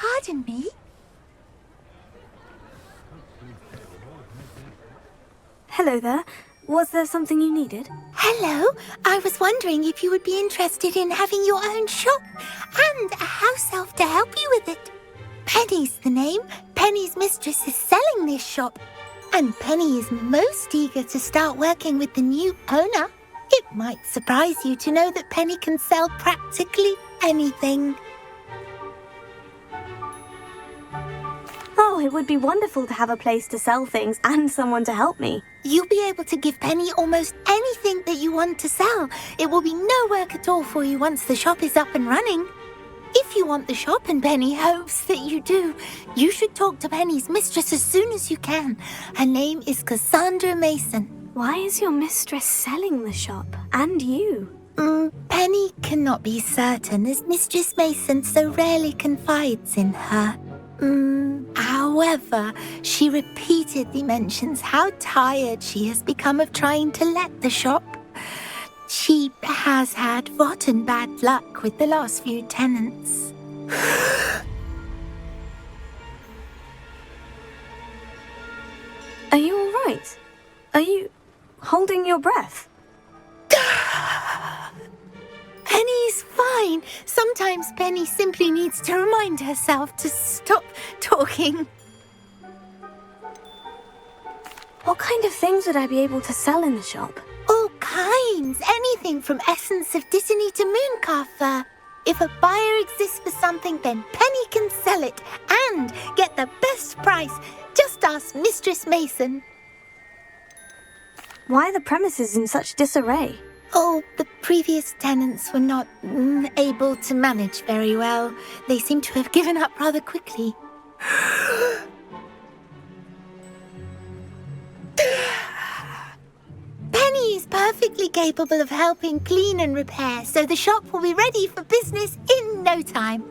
Pardon me? Hello there. Was there something you needed? Hello. I was wondering if you would be interested in having your own shop and a house elf to help you with it. Penny's the name. Penny's mistress is selling this shop. And Penny is most eager to start working with the new owner. It might surprise you to know that Penny can sell practically anything. Oh, it would be wonderful to have a place to sell things and someone to help me. You'll be able to give Penny almost anything that you want to sell. It will be no work at all for you once the shop is up and running. If you want the shop, and Penny hopes that you do, you should talk to Penny's mistress as soon as you can. Her name is Cassandra Mason. Why is your mistress selling the shop? And you? Penny cannot be certain, as Mistress Mason so rarely confides in her. However, she repeatedly mentions how tired she has become of trying to let the shop. She has had rotten bad luck with the last few tenants. Are you all right? Are you holding your breath? Penny's fine. Sometimes Penny simply needs to remind herself to stop talking. What kind of things would I be able to sell in the shop? All kinds. Anything from essence of Disney to mooncar fur. If a buyer exists for something, then Penny can sell it and get the best price. Just ask Mistress Mason. Why are the premises in such disarray? Oh, the previous tenants were not able to manage very well. They seem to have given up rather quickly. Penny is perfectly capable of helping clean and repair, so the shop will be ready for business in no time.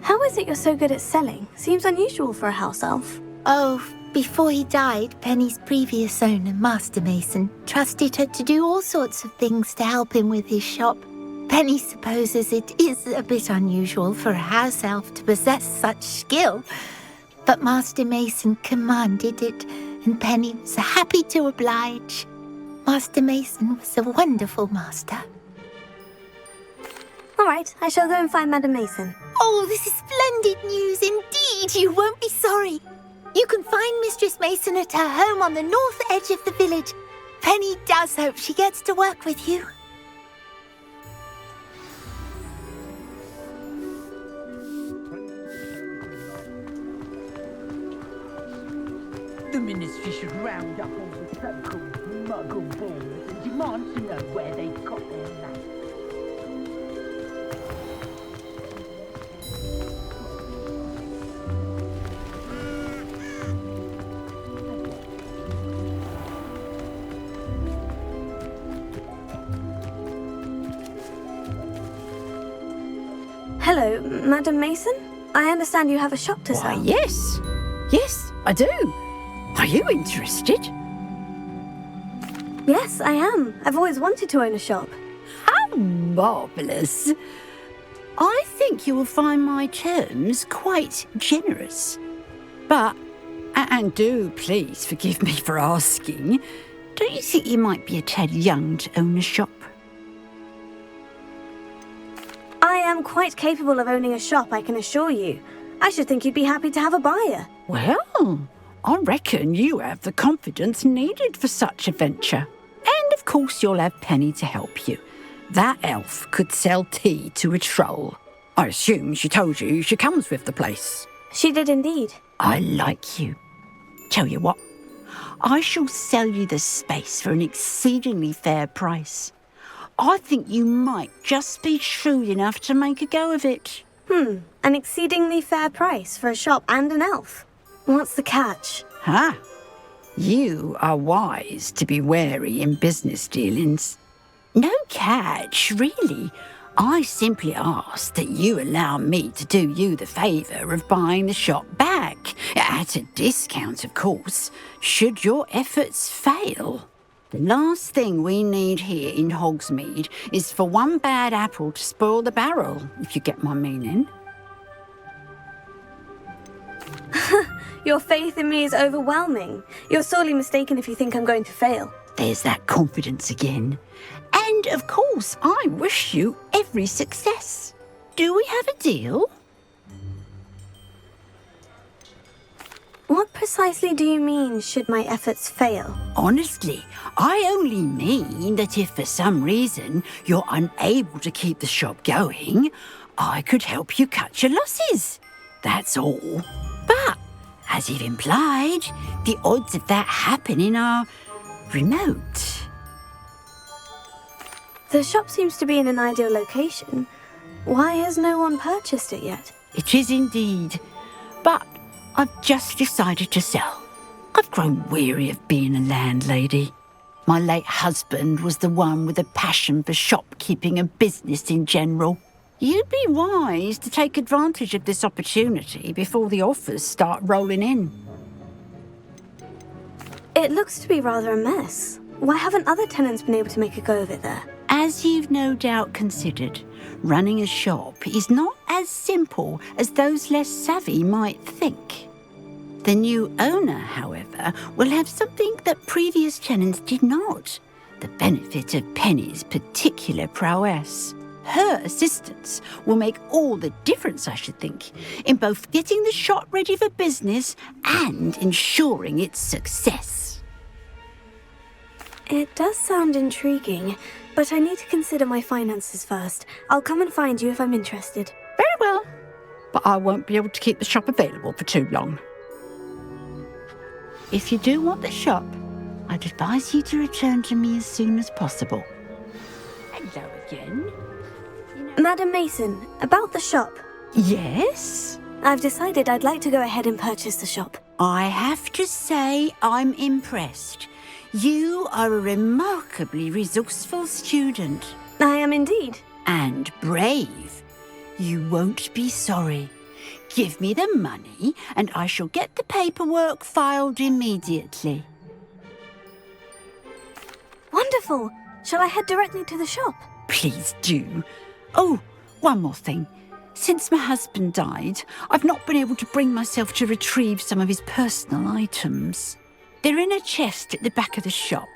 How is it you're so good at selling? Seems unusual for a house elf. Oh, before he died, Penny's previous owner, Master Mason, trusted her to do all sorts of things to help him with his shop. Penny supposes it is a bit unusual for a house elf to possess such skill, but Master Mason commanded it, and Penny was happy to oblige. Master Mason was a wonderful master. All right, I shall go and find Madam Mason. Oh, this is splendid news indeed. You won't be sorry. You can find Mistress Mason at her home on the north edge of the village. Penny does hope she gets to work with you. The ministry should round up all the so-called muggle boys and demand to know where they got their land. Hello, Madam Mason? I understand you have a shop to sell. Why, yes. Yes, I do. Are you interested? Yes, I am. I've always wanted to own a shop. How marvellous. I think you will find my terms quite generous. But, and do please forgive me for asking, don't you think you might be a tad young to own a shop? I am quite capable of owning a shop, I can assure you. I should think you'd be happy to have a buyer. Well, I reckon you have the confidence needed for such a venture. And of course you'll have Penny to help you. That elf could sell tea to a troll. I assume she told you she comes with the place. She did indeed. I like you. Tell you what, I shall sell you the space for an exceedingly fair price. I think you might just be shrewd enough to make a go of it. An exceedingly fair price for a shop and an elf. What's the catch? Ha! You are wise to be wary in business dealings. No catch, really. I simply ask that you allow me to do you the favour of buying the shop back, at a discount, of course, should your efforts fail. The last thing we need here in Hogsmeade is for one bad apple to spoil the barrel, if you get my meaning. Your faith in me is overwhelming. You're sorely mistaken if you think I'm going to fail. There's that confidence again. And, of course, I wish you every success. Do we have a deal? What precisely do you mean, should my efforts fail? Honestly, I only mean that if for some reason you're unable to keep the shop going, I could help you cut your losses. That's all. But, as you've implied, the odds of that happening are remote. The shop seems to be in an ideal location. Why has no one purchased it yet? It is indeed. But I've just decided to sell. I've grown weary of being a landlady. My late husband was the one with a passion for shopkeeping and business in general. You'd be wise to take advantage of this opportunity before the offers start rolling in. It looks to be rather a mess. Why haven't other tenants been able to make a go of it there? As you've no doubt considered, running a shop is not as simple as those less savvy might think. The new owner, however, will have something that previous tenants did not: the benefit of Penny's particular prowess. Her assistance will make all the difference, I should think, in both getting the shop ready for business and ensuring its success. It does sound intriguing, but I need to consider my finances first. I'll come and find you if I'm interested. Very well, but I won't be able to keep the shop available for too long. If you do want the shop, I'd advise you to return to me as soon as possible. Hello again. Madam Mason, about the shop. Yes? I've decided I'd like to go ahead and purchase the shop. I have to say I'm impressed. You are a remarkably resourceful student. I am indeed. And brave. You won't be sorry. Give me the money and I shall get the paperwork filed immediately. Wonderful. Shall I head directly to the shop? Please do. Oh, one more thing. Since my husband died, I've not been able to bring myself to retrieve some of his personal items. They're in a chest at the back of the shop.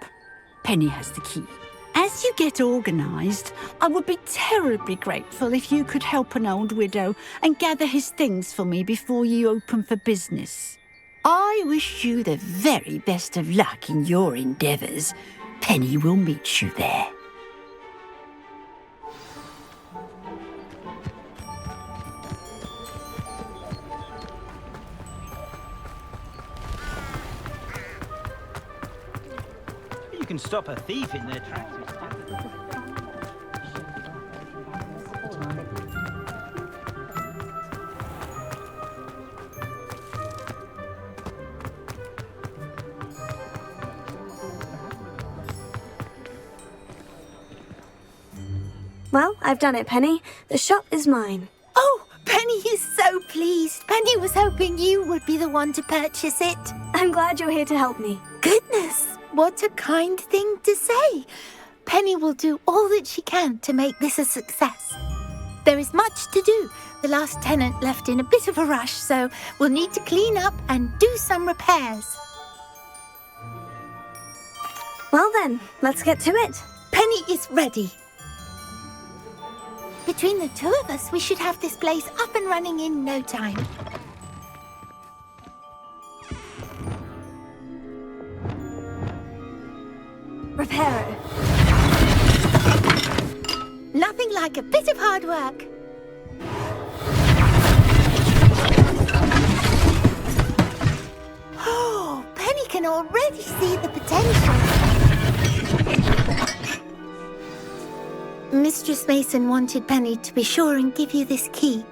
Penny has the key. As you get organised, I would be terribly grateful if you could help an old widow and gather his things for me before you open for business. I wish you the very best of luck in your endeavours. Penny will meet you there. You can stop a thief in their tracks. Well, I've done it, Penny. The shop is mine. Oh, Penny is so pleased. Penny was hoping you would be the one to purchase it. I'm glad you're here to help me. Goodness, what a kind thing to say. Penny will do all that she can to make this a success. There is much to do. The last tenant left in a bit of a rush, so we'll need to clean up and do some repairs. Well then, let's get to it. Penny is ready. Between the two of us, we should have this place up and running in no time. Reparo. Nothing like a bit of hard work. Oh, Penny can already see the potential. Mistress Mason wanted Penny to be sure and give you this key.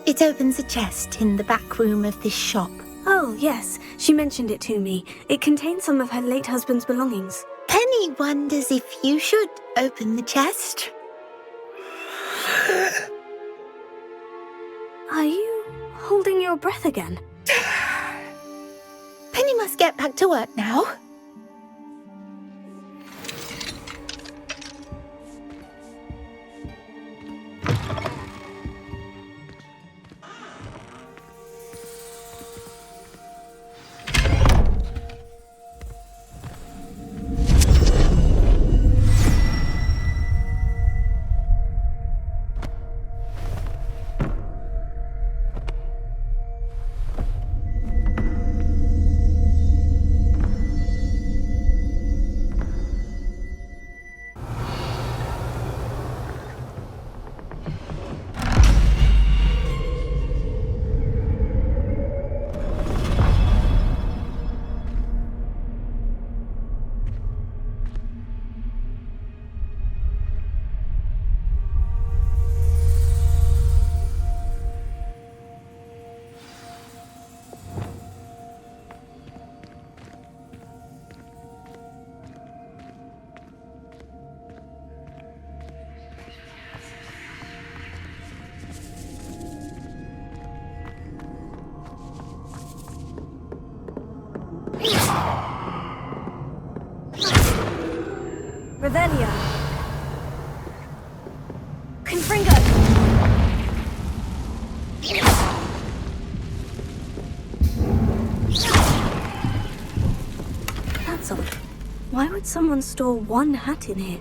It opens a chest in the back room of this shop. Oh, yes. She mentioned it to me. It contains some of her late husband's belongings. Penny wonders if you should open the chest. Are you holding your breath again? Penny must get back to work now. Revelio. Confringo. That's odd. Why would someone store one hat in here?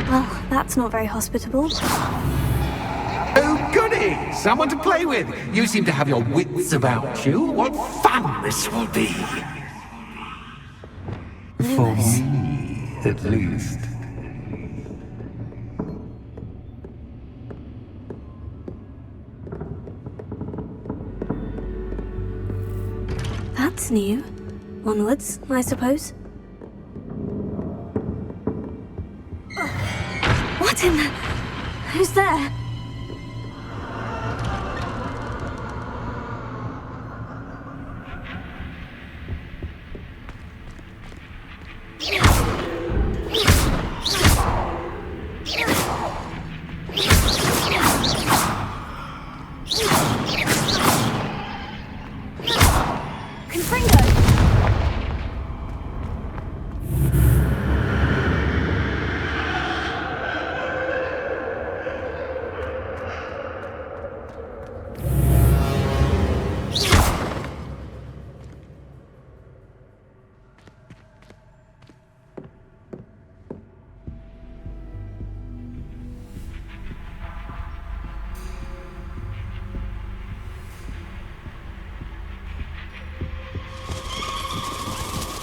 Well, that's not very hospitable. Oh, goody! Someone to play with! You seem to have your wits about you. What fun this will be! For me, at least. That's new. Onwards, I suppose. What in the... Who's there?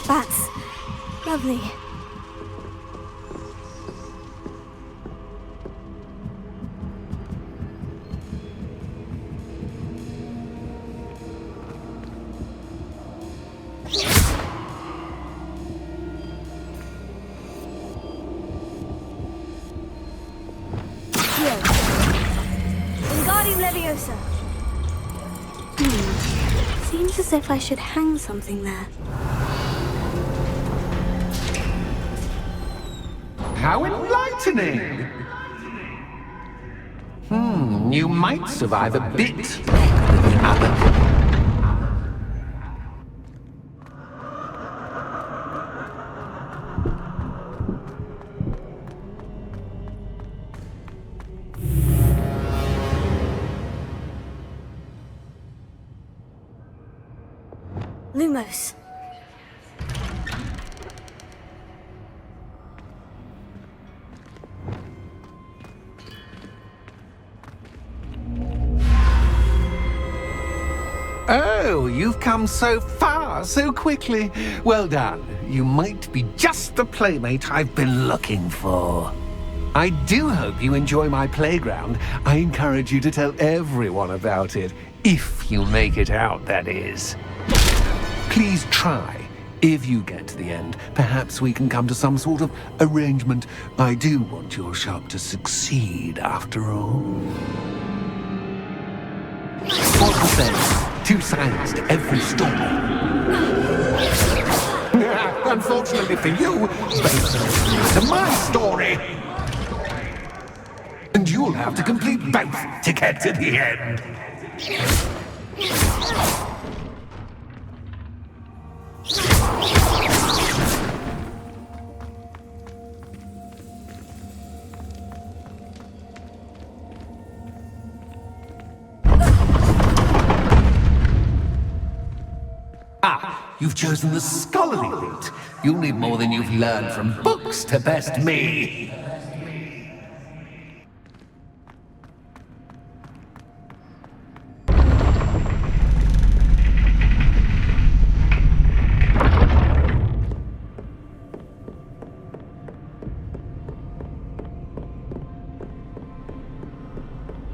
That's lovely. Wingardium Leviosa. Seems as if I should hang something there. How enlightening! You might survive a bit longer than the other. Lumos. Oh, you've come so far so quickly. Well done. You might be just the playmate I've been looking for. I do hope you enjoy my playground. I encourage you to tell everyone about it. If you make it out, that is. Please try. If you get to the end, perhaps we can come to some sort of arrangement. I do want your shop to succeed, after all. What was that? 2 sides to every story. Unfortunately for you, both to my story. And you'll have to complete both to get to the end. You've chosen the scholarly route. You'll need more than you've learned from books to best me.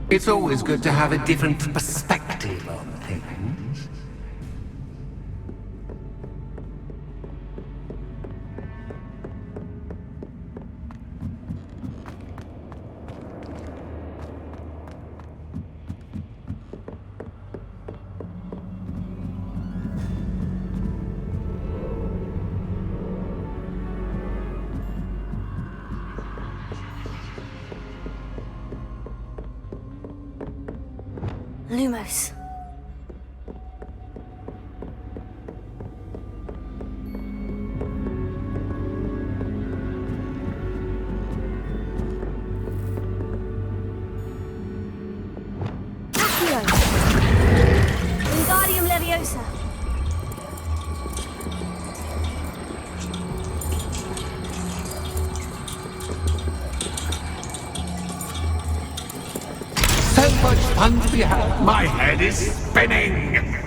It's always good to have a different perspective on things. Lumos. Accio. Wingardium Leviosa. So much fun to be had. My head is spinning.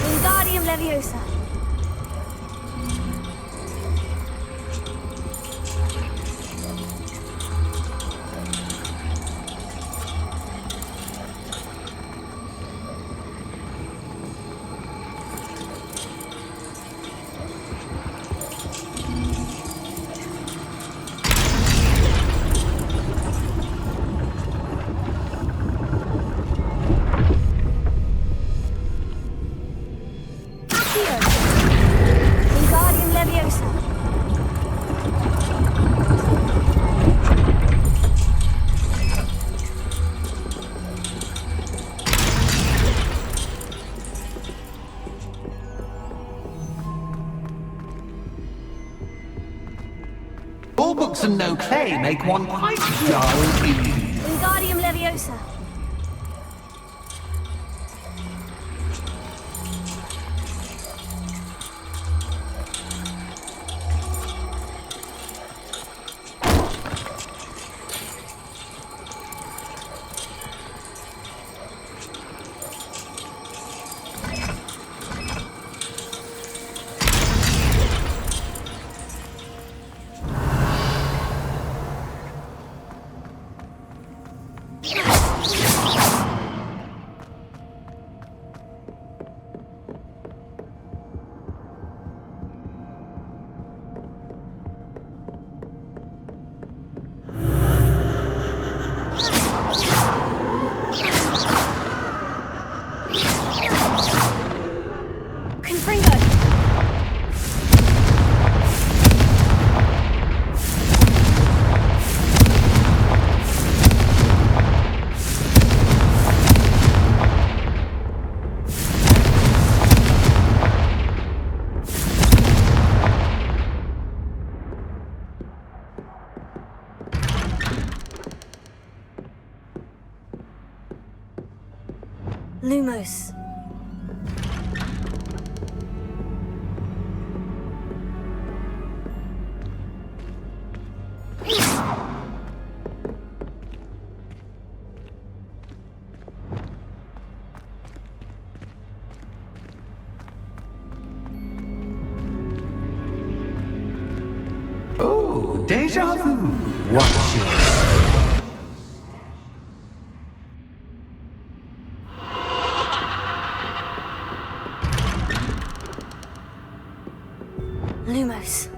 Wingardium Leviosa. Accio. Wingardium Leviosa. All books and no clay make one quite dull indeed. Wingardium Leviosa. Confringo. Lumos. Oh, deja vu. Watch it. Lumos.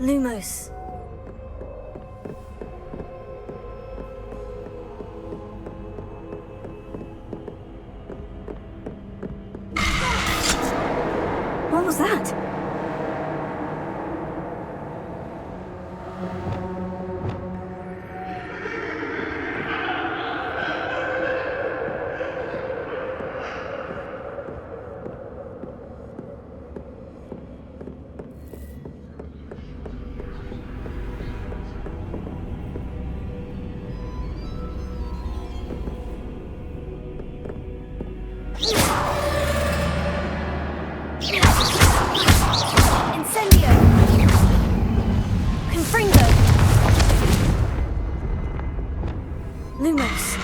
Lumos. What was that? Incendio! Confringo! Lumos!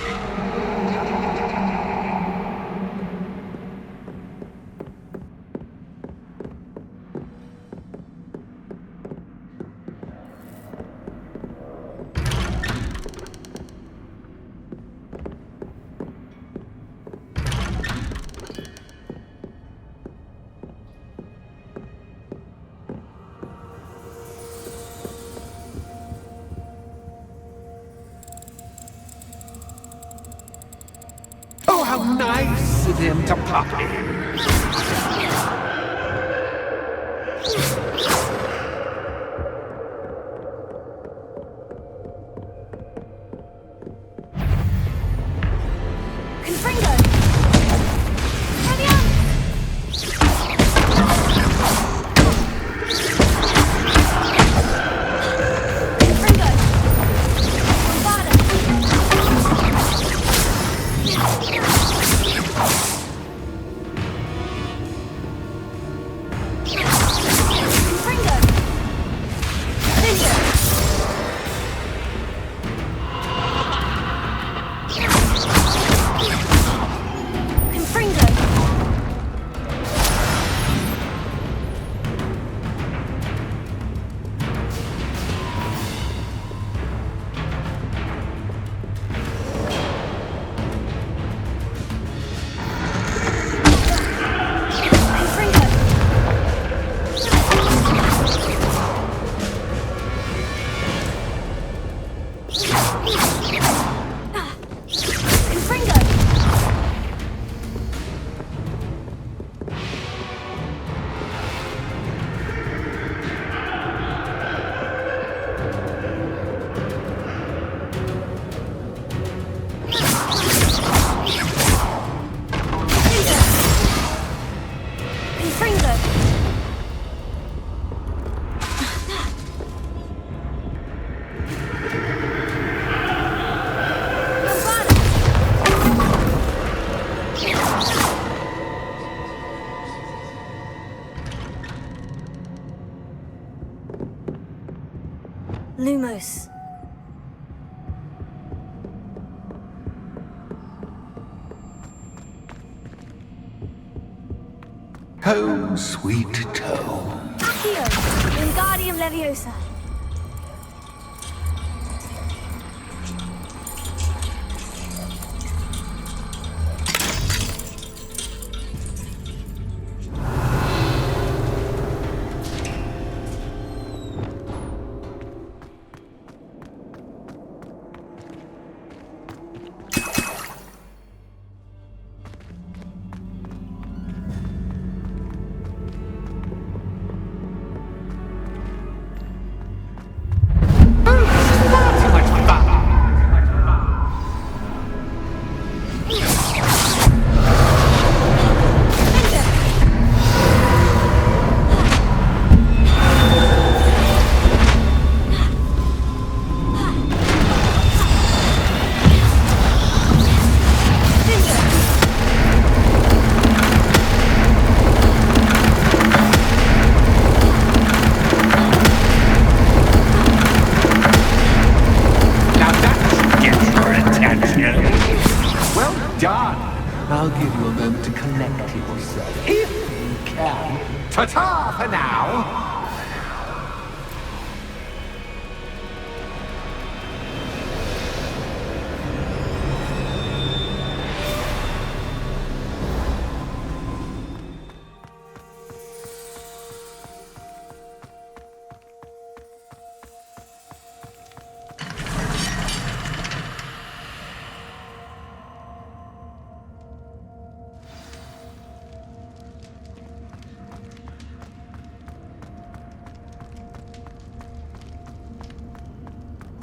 Oh, how nice of him to pop in. Confringo! Ready up! Confringo! Bombarda! Confringo! Video! Confringo! Confringo! Confringo! Confringo! Bombarda! Lumos. Home, sweet home. Accio! Wingardium Leviosa.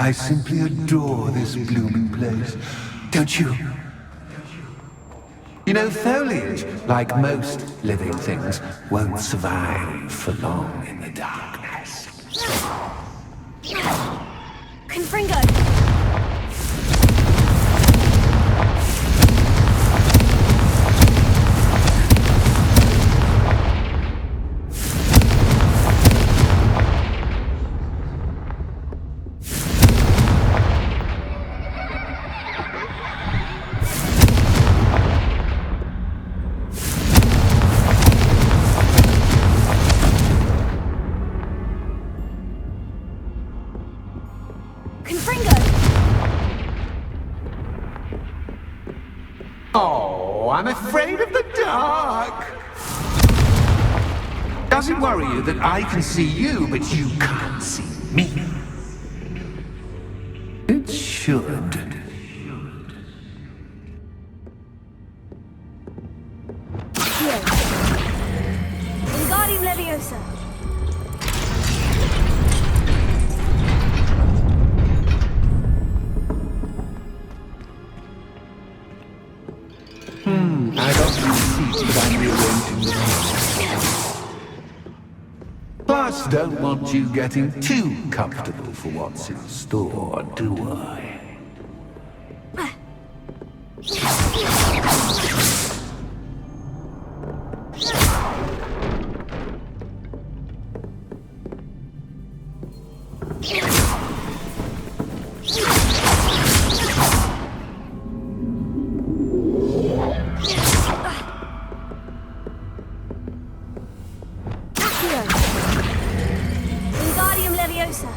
I simply adore this blooming place. Don't you? You know, foliage, like most living things, won't survive for long in the darkness. Confringo! Oh, I'm afraid of the dark. Does it worry you that I can see you, but you can't see me? It should. Here. Wingardium Leviosa. I've got some seats, but I'm rearranging them. Plus, don't want you getting too comfortable for what's in store, do I? Wingardium Leviosa.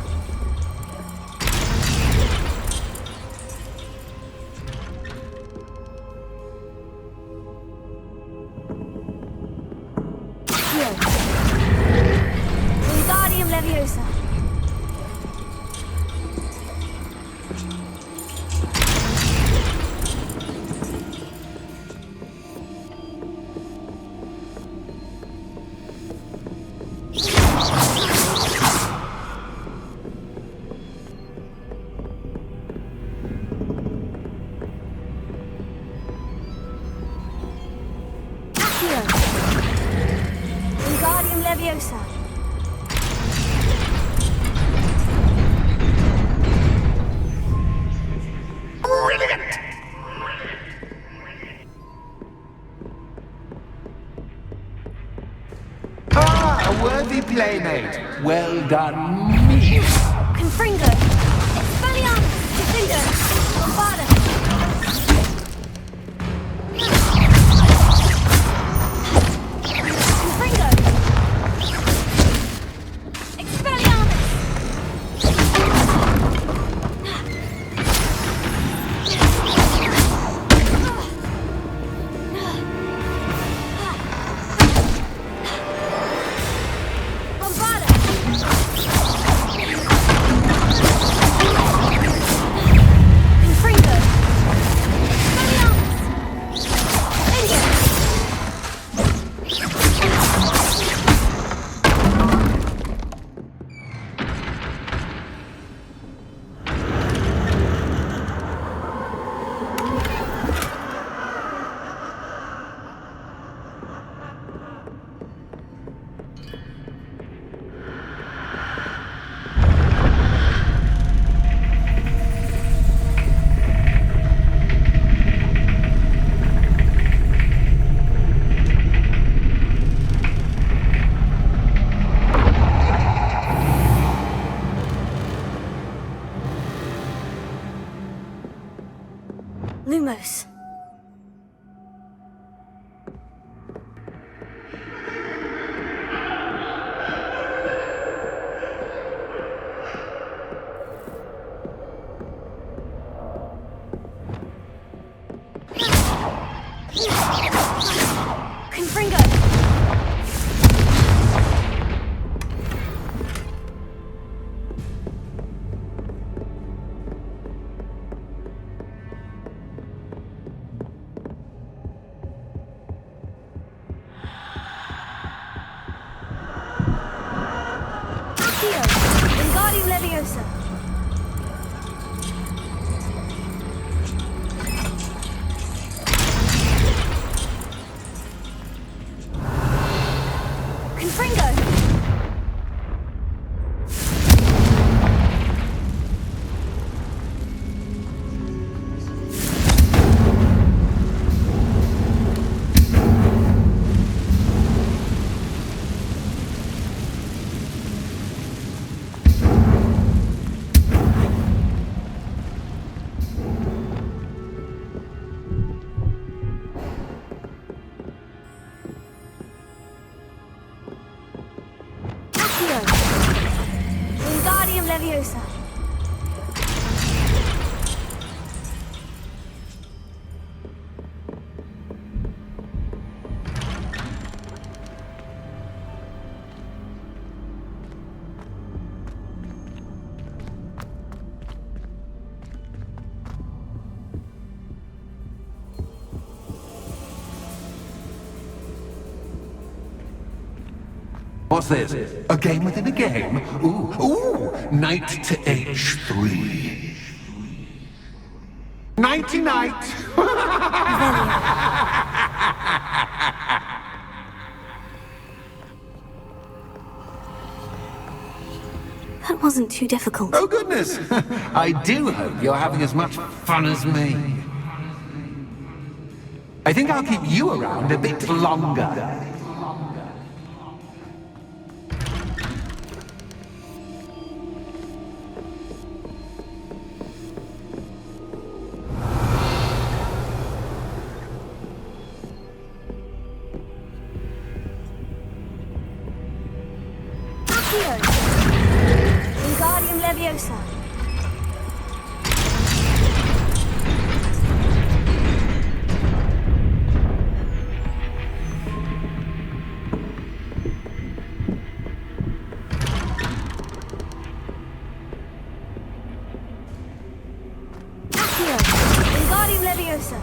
Here. Wingardium Leviosa. Here. Wingardium Leviosa. Brilliant! Ah, a worthy playmate. Well done, me. Confringo. Expelliarmus. Defender. Bombarda. Confringo. Expelliarmus. Bombarda. Confringo. Expelliarmus. India. Lumos. Confringo. Leviosa. What's this? A game within a game? Ooh, knight to h3. Nighty-night! That wasn't too difficult. Oh, goodness! I do hope you're having as much fun as me. I think I'll keep you around a bit longer. Wingardium Leviosa. Accio. Wingardium Leviosa.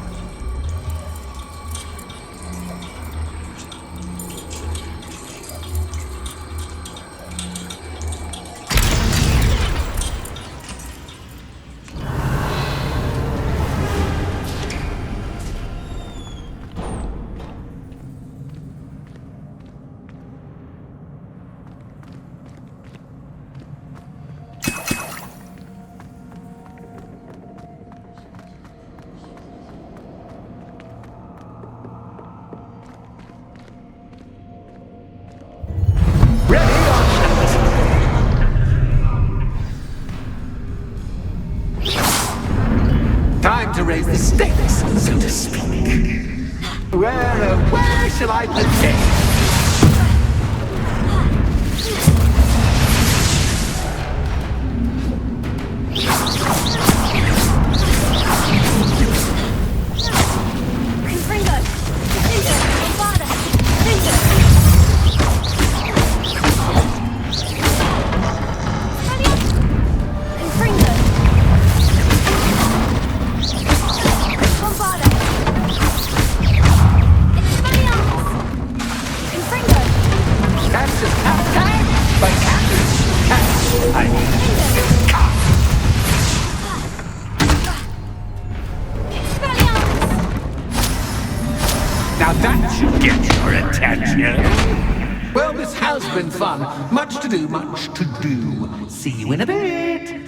Time to raise the stakes, so to speak. Where shall I begin? Confringo. Confringo. Bombarda. Confringo. Confringo. Bombarda. Confringo. That's just time by Candace. I mean, now that should get your attention. Well, this has been fun. Much to do, much to do. See you in a bit.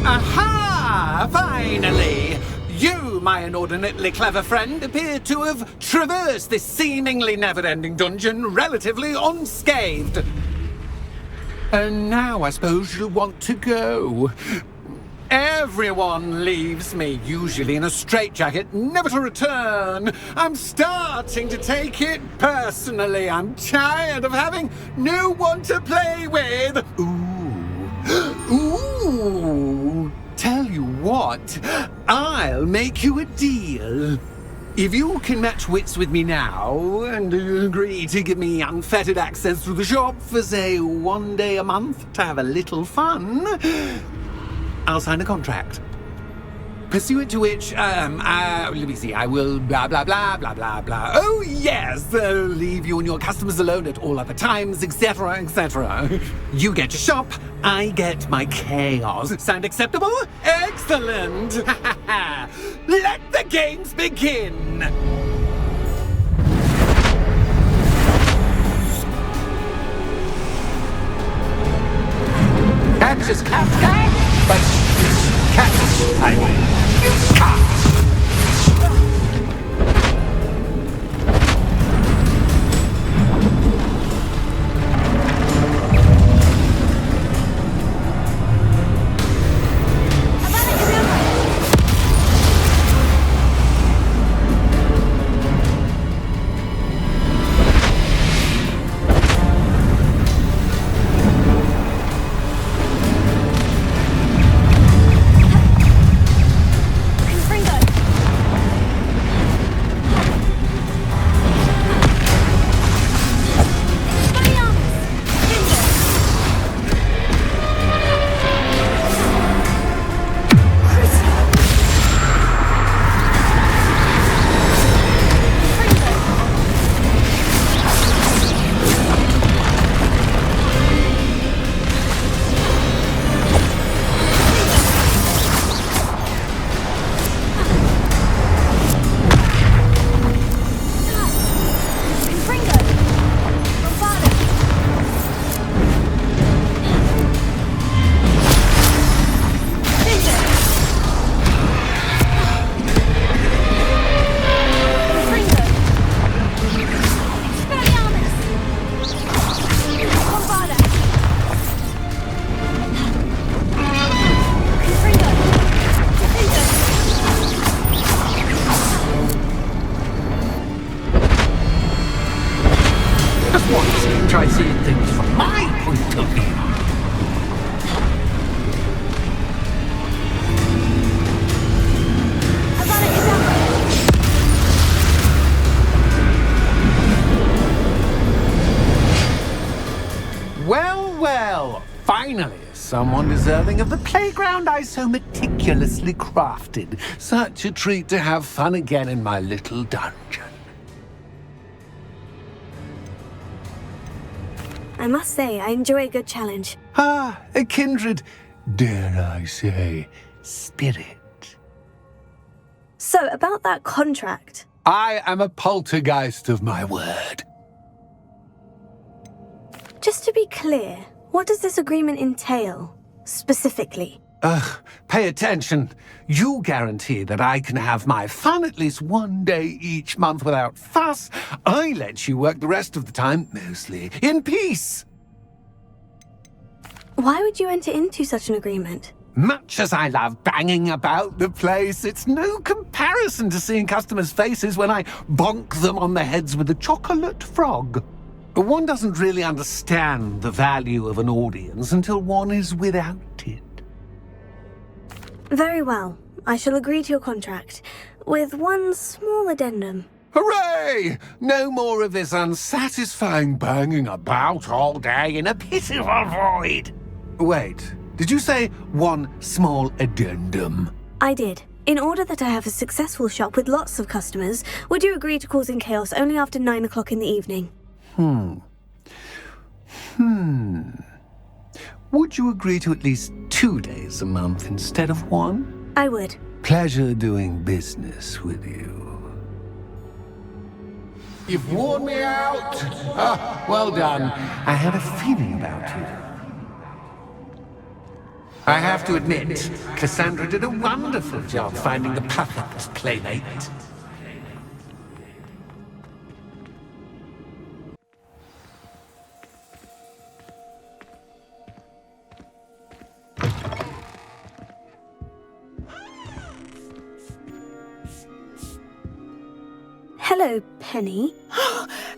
Aha! Finally! You, my inordinately clever friend, appear to have traversed this seemingly never-ending dungeon relatively unscathed. And now I suppose you'll want to go. Everyone leaves me, usually in a straitjacket, never to return. I'm starting to take it personally. I'm tired of having no one to play with. Ooh. Tell you what, I'll make you a deal. If you can match wits with me now and agree to give me unfettered access to the shop for, say, 1 day a month to have a little fun, I'll sign a contract. Pursuant to which, let me see, I will blah, blah, blah, blah, blah, blah. Oh, yes, leave you and your customers alone at all other times, etc., etc. You get your shop, I get my chaos. Sound acceptable? Excellent! Let the games begin! Catch as catch can, but catch I will. You can't! Try seeing things from my point of view. Well, well, finally, someone deserving of the playground I so meticulously crafted. Such a treat to have fun again in my little dungeon. I must say, I enjoy a good challenge. Ah, a kindred, dare I say, spirit. So, about that contract. I am a poltergeist of my word. Just to be clear, what does this agreement entail, specifically? Pay attention. You guarantee that I can have my fun at least 1 day each month without fuss. I let you work the rest of the time, mostly in peace. Why would you enter into such an agreement? Much as I love banging about the place, it's no comparison to seeing customers' faces when I bonk them on the heads with a chocolate frog. One doesn't really understand the value of an audience until one is without it. Very well. I shall agree to your contract, with one small addendum. Hooray! No more of this unsatisfying banging about all day in a pitiful void. Wait, did you say one small addendum? I did. In order that I have a successful shop with lots of customers, would you agree to causing chaos only after 9 o'clock in the evening? Would you agree to at least 2 days a month instead of 1? I would. Pleasure doing business with you. You've worn me out. Ah, well done. I had a feeling about you. I have to admit, Cassandra did a wonderful job finding the perfect playmate. Hello, Penny.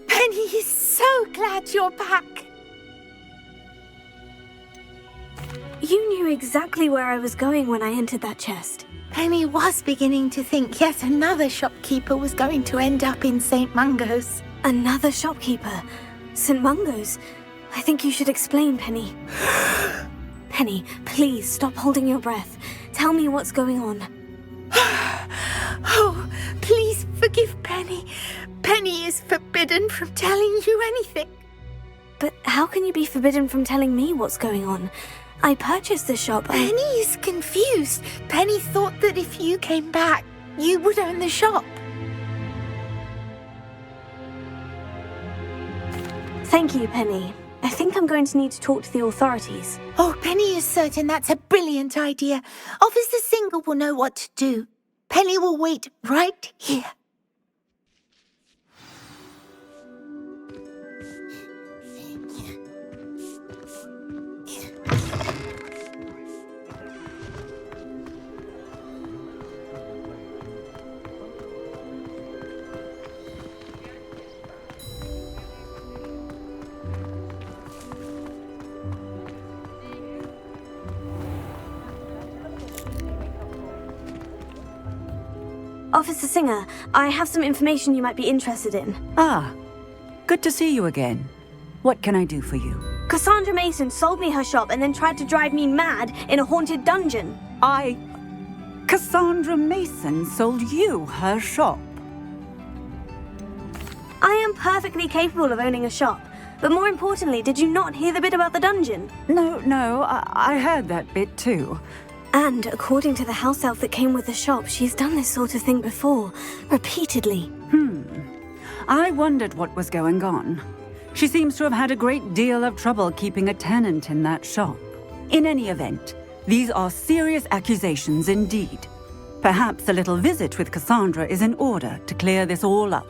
Penny is so glad you're back. You knew exactly where I was going when I entered that chest. Penny was beginning to think yet another shopkeeper was going to end up in St. Mungo's. Another shopkeeper? St. Mungo's? I think you should explain, Penny. Penny, please stop holding your breath. Tell me what's going on. Oh, please forgive Penny. Penny is forbidden from telling you anything. But how can you be forbidden from telling me what's going on? I purchased the shop. Penny is confused. Penny thought that if you came back, you would own the shop. Thank you, Penny. I think I'm going to need to talk to the authorities. Oh, Penny is certain that's a brilliant idea. Officer Single will know what to do. Penny will wait right here. Officer Singer, I have some information you might be interested in. Ah, good to see you again. What can I do for you? Cassandra Mason sold me her shop and then tried to drive me mad in a haunted dungeon. Cassandra Mason sold you her shop. I am perfectly capable of owning a shop. But more importantly, did you not hear the bit about the dungeon? No, I heard that bit too. And according to the house elf that came with the shop, she's done this sort of thing before, repeatedly. I wondered what was going on. She seems to have had a great deal of trouble keeping a tenant in that shop. In any event, these are serious accusations indeed. Perhaps a little visit with Cassandra is in order to clear this all up.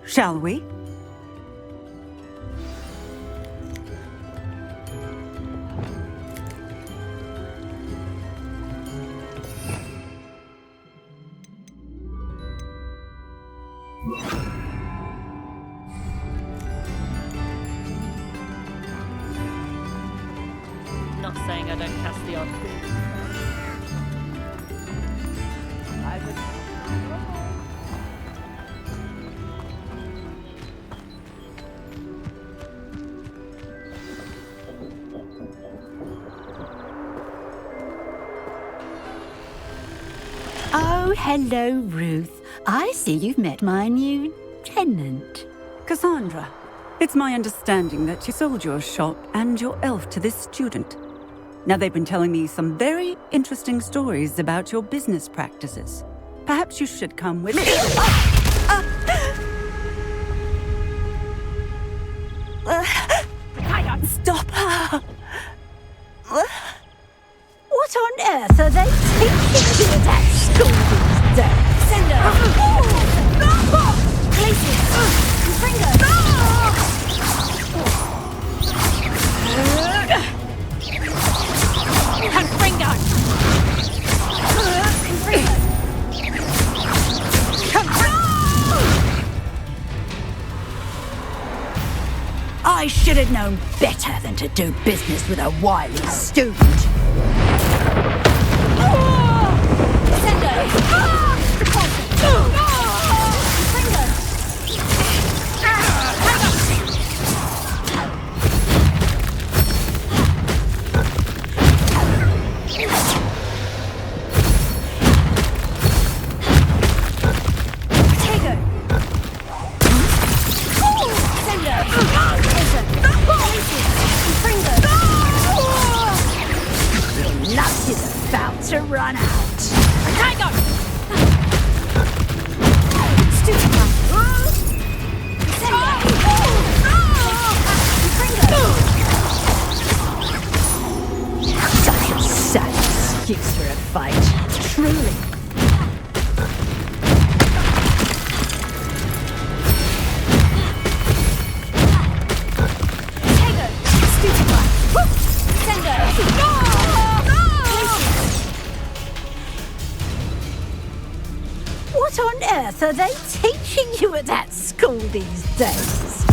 Shall we? Not saying I don't cast the odd. Oh, hello, Ruth. I see you've met my new tenant. Cassandra, it's my understanding that you sold your shop and your elf to this student. Now, they've been telling me some very interesting stories about your business practices. Perhaps you should come with me. Stop her! What on earth are they teaching you at that school these days? Send her! Glacius! Confringo! Confringo! I should have known better than to do business with a wily student. Luck is about to run out. Hang on! Such a sad excuse for a fight. Truly. What on earth are they teaching you at that school these days?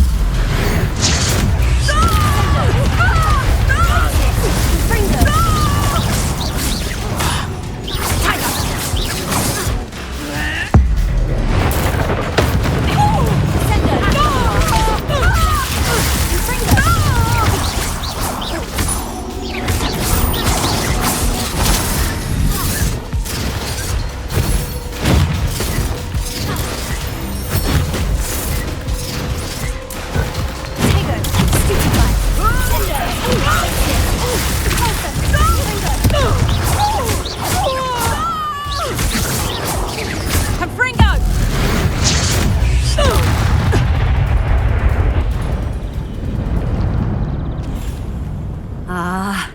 Ah,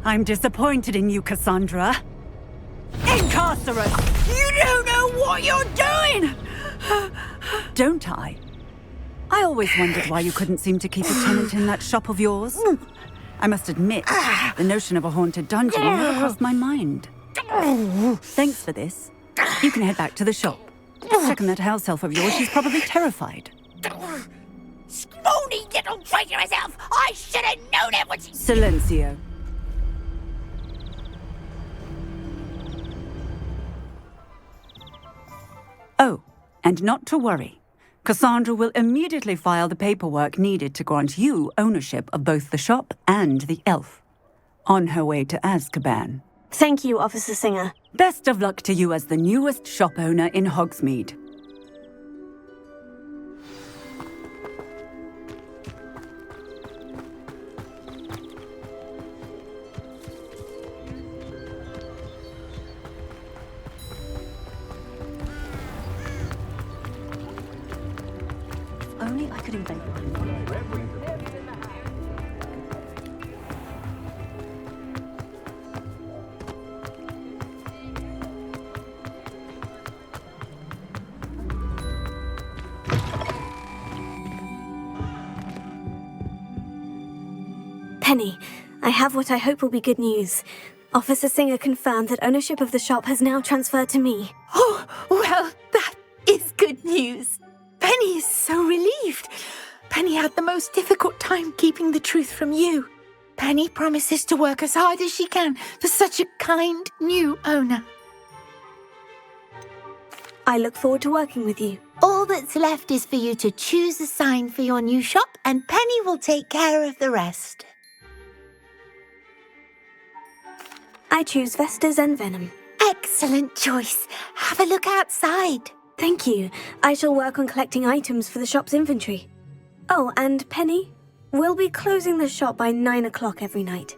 I'm disappointed in you, Cassandra. Incarcerate! You don't know what you're doing! Don't I? I always wondered why you couldn't seem to keep a tenant in that shop of yours. I must admit, the notion of a haunted dungeon never crossed my mind. Thanks for this. You can head back to the shop. Check on that house elf of yours, she's probably terrified. Scrawny little traitorous elf! I should have known it was... Silencio. Oh, and not to worry. Cassandra will immediately file the paperwork needed to grant you ownership of both the shop and the elf. On her way to Azkaban. Thank you, Officer Singer. Best of luck to you as the newest shop owner in Hogsmeade. Only I could invent one. Penny, I have what I hope will be good news. Officer Singer confirmed that ownership of the shop has now transferred to me. Oh, well, that is good news. Penny is so relieved. Penny had the most difficult time keeping the truth from you. Penny promises to work as hard as she can for such a kind new owner. I look forward to working with you. All that's left is for you to choose a sign for your new shop, and Penny will take care of the rest. I choose Vestas and Venom. Excellent choice. Have a look outside. Thank you. I shall work on collecting items for the shop's inventory. Oh, and Penny, we'll be closing the shop by 9 o'clock every night.